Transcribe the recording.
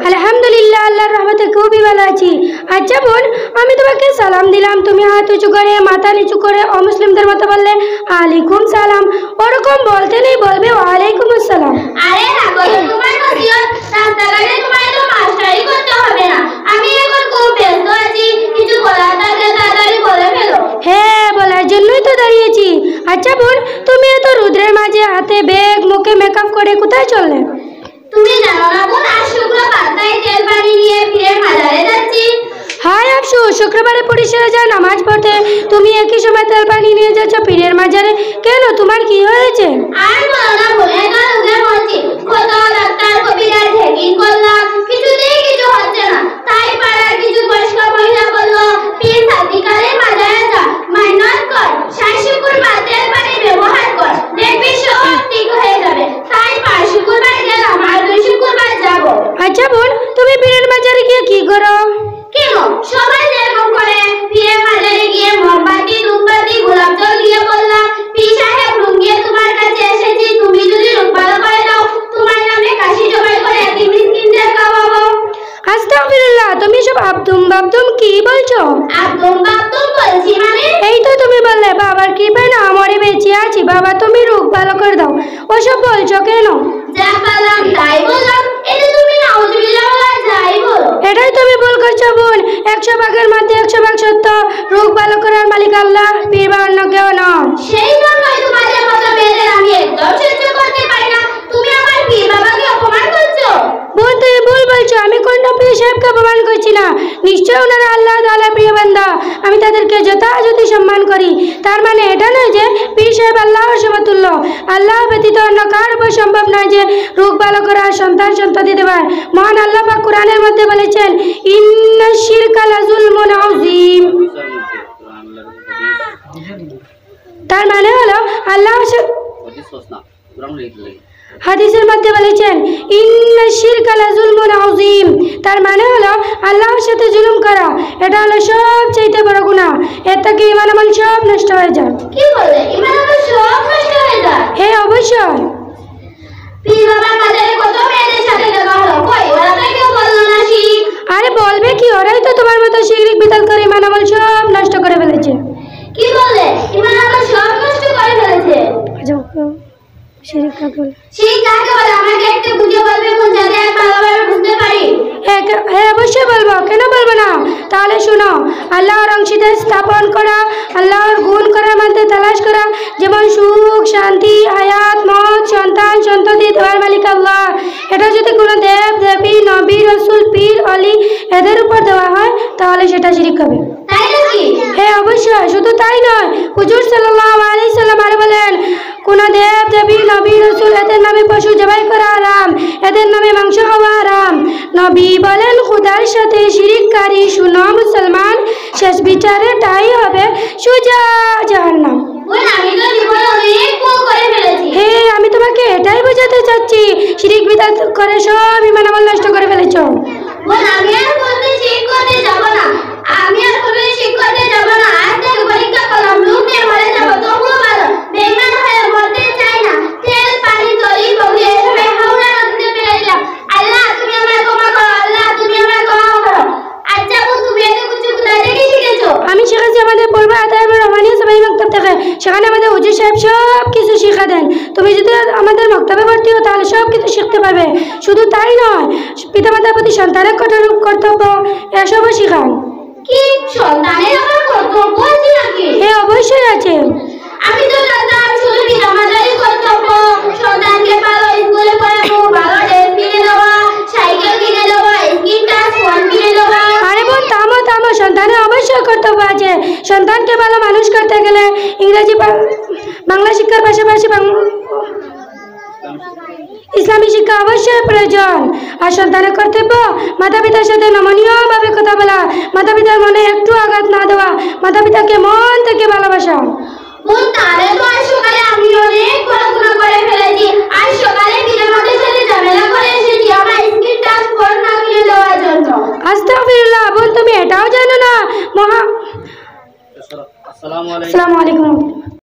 আলহামদুলিল্লাহ, আল্লাহর রহমতে খুবই ভালো আছি। আচ্ছা বোন, আমি তোমাকে সালাম দিলাম, তুমি হাত উঁচু করে মাথা নিচু করে অমুসলিমদের মতো বললে আলাইকুম সালাম। ওরকম বলতে নেই, বলবে ওয়ালাইকুম আসসালাম। আরে রাখো তো তোমার নসিহত, রাস্তাঘাটে তোমার তো মাস্টারি করতে হবে না। আমি এখন খুব ব্যস্ত আছি, কিছু বলার থাকলে তাড়াতাড়ি বলে ফেলো। হ্যাঁ, বলার জন্যই তো দাঁড়িয়েছি। আচ্ছা বোন, তুমি এত রুদ্রের মাঝে হাতে ব্যাগ, মুখে মেকআপ করে কোথায় চললে? তুমি জানো না বোন, আজ শুক্রবার, তাই তেল পানি নিয়ে ফিরে মাজারে যাচ্ছি। হায় আফসু, শুক্রবারে পরিষেবা যায় নামাজ পড়তে, তুমি একই সময় তেল পানি নিয়ে যাচ্ছ পীরের মাজারে, কেন, তোমার কি হয়েছে? আর বলো না বোন, একা রোগে মরছি। কত ডাক্তার কবিরাজ চেকিং করলাম, কিছুতেই কিছু হচ্ছে না। তাই পাড়ার কিছু বয়স্ক মহিলা বললো, পীর সাদিকারে মাজারে যা, মাইনাস কর, ৬০ শুক্রবার তেল পানি ব্যবহার কর, দেখবি সব ঠিক হয়ে যাবে। তাই ৫ শুক্রবার গেলাম, আর ২ শুক্রবার যাবো। আচ্ছা বোন, তুমি পীরের মাজারে গিয়ে কি করো? কেন, সবাই যেরকম করে। পীরের মাজারে গিয়ে মোমবাতি, ধূপবাতি, গোলাপ জল দিয়ে বললাম, পীর সাহেব রুঙ্গিয়ে তোমার কাছে এসেছি, তুমি যদি রূপ ভালো করে দাও, তোমার নামে কাশি জবাই করে এতিম মিসকিনদের খাওয়াবো। আস্তাগফিরুল্লাহ, তুমি সব আব্দুম বাব্দুম কি বলছো? আব্দুম বাব্দুম বলছি মানে? এই তো তুমি বললে বাবার কৃপায় না আমরে বেঁচে আছি, বাবা তুমি রোগ ভালো করে দাও, ওসব বলছো কেন? যা পারলাম তাই বললাম, এটা তুমি নাউজুবিল্লাহ বলা যাই বলো। এটাই তুমি ভুল করছো বোন, ১০০ ভাগের মধ্যে ১০০ ভাগ সত্য, রোগ ভালো করার মালিক আল্লাহ, পীর বা অন্য কেউ নয়। সেই জন্যই তোমাদের মতো মেয়েদের আমি একদম সহ্য করতে পারি না। তুমি আমার পীর বাবাকে অপমান করছো। বোন তুমি ভুল বলছো, আমি কোনটা পীর সাহেবকে অপমান করছি না, নিশ্চয় ওনারা আল্লাহ তাআলার প্রিয় বান্দা, আমি তাদেরকে যথাযথ সম্মান করি। তার মানে এটা নয় যে পীর সাহেব আল্লাহর সমতুল্য, আল্লাহ ব্যতীত অন্য কার উপর সম্ভব নয় যে রোগ ভালো করা, সন্তান সন্ততি দেওয়ার। মহান আল্লাহ পাক কোরআনের মধ্যে বলেছেন, ইন্নাশ শিরকা লাযুলমুন আযীম। তার মানে হলো আল্লাহ হাদিসের মধ্যে বলেছেন ইন্নাশ শিরকা লাযুলমুন আযীম, তার মানে হলো আল্লাহর সাথে জুলুম করা, এটা হলো সবচেয়ে বড় গুনাহ, এর থেকে ঈমান আমল সব নষ্ট হয়ে যায়। কি বলে, ঈমান আমল সব নষ্ট হয়ে যায়? হ্যাঁ অবশ্যই। পীর বাবার মাজারে কত মেয়েদের সাথে দেখা হলো, কই ওরা তো কেউ বললো না শিরিক। আরে বলবে কি, ওরাই তো তোমার মতো শিরক বিদাত করে ঈমান আমল সব নষ্ট করে ফেলেছে। কি বলে, ঈমান আমল সব নষ্ট করে ফেলেছে? শিরক কাকে বলে? শিরিক কাকে বলে আমাকে একটু বুঝিয়ে বলবে বোন, যাতে আমি ভালোভাবে বুঝতে পারি। হ্যাঁ অবশ্যই বলবো, কেন বলবো না। তাহলে শুনো, আল্লাহর অংশীদার স্থাপন করা, আল্লাহর গুণ করার মধ্যে তালাশ করা, যেমন সুখ, শান্তি, হায়াত, মত, সন্তান সন্ততি দেওয়ার মালিক আল্লাহ, এটা যদি কোনো দেব দেবী, নবী, রসুল, পীর, অলি এদের উপর দেওয়া হয় তাহলে সেটা শিরক হবে। তাই নাকি? হ্যাঁ অবশ্যই। শুধু তাই নয়, হুজুর সাল্লাল্লাহু আলাইহি সাল্লাম আরো বলেন, কোন দেব দেবী, নবী, রসুল এদের নামে পশু জবাই করা হারাম, এদের নামে মাংস খাওয়া হারাম। নবী বলেন, খুদার সাথে শিরিককারী শুনো মুসলমান, শেষ বিচারে তাই হবে সোজা জাহান্নাম। বোন, আমি তো জীবনে অনেক ভুল করে ফেলেছি। হ্যাঁ, আমি তোমাকে এটাই বোঝাতে চাচ্ছি, শিরিক বিদআত করে সব ঈমান আমল নষ্ট করে ফেলেছো। বোন, আমি আর কোনদিন শিরিক করতে যাব না, আমি আর কোনদিন শিরিক করতে যাব না। আজ থেকে পরীক্ষা করলাম, লোক নিয়ে মরে যাব তবুও ভালো, বেঈমান হয়ে মরতে চাই না। তেল পানি তরি বগলি এসবে হাওড়া নদীতে ফেলে দিলাম। আল্লাহ তুমি আমায় ক্ষমা করো, আল্লাহ তুমি আমায় ক্ষমা করো। আচ্ছা বোন, তুমি এত কিছু কোথায় থেকে শিখেছো? আমি শিখেছি আমাদের পূর্ব আতাইব রহমানিয়া সবাই মক্তব থেকে, সেখানে আমাদের হুজুর সাহেব সব কিছু শিখা দেন। তুমি যদি আমাদের মক্তবে ভর্তি হও তাহলে সব কিছু শিখতে পারবে। শুধু তাই নয়, পিতামাতার প্রতি সন্তানের কঠোর কর্তব্য এসবও শিখান। কি, সন্তানের আমার কর্তব্য আছে নাকি? হ্যাঁ অবশ্যই আছে। আমি তো জানতাম শুধু পিতামাতারই কর্তব্য, সন্তানকে ভালো স্কুলে পড়াবো, ভালো ড্রেস কিনে দেওয়া, সাইকেল কিনে দেওয়া, স্ক্রিন টাচ ফোন কিনে দেওয়া। আরে বোন থামো, সন্তানের অবশ্যই কর্তব্য আছে। সন্তানকে ভালো মানুষ করতে গেলে ইংরেজি বাংলা শিক্ষার পাশাপাশি ইসলামী শিক্ষা অবশ্যই প্রয়োজন। আর সন্তানের কর্তব্য মাতা পিতার সাথে নমনীয়ভাবে কথা বলা, মাতা পিতার মনে একটু আঘাত না দেওয়া, মাতা পিতাকে মন থেকে ভালোবাসা। বোন, তাহলে তো আজ সকালে আমি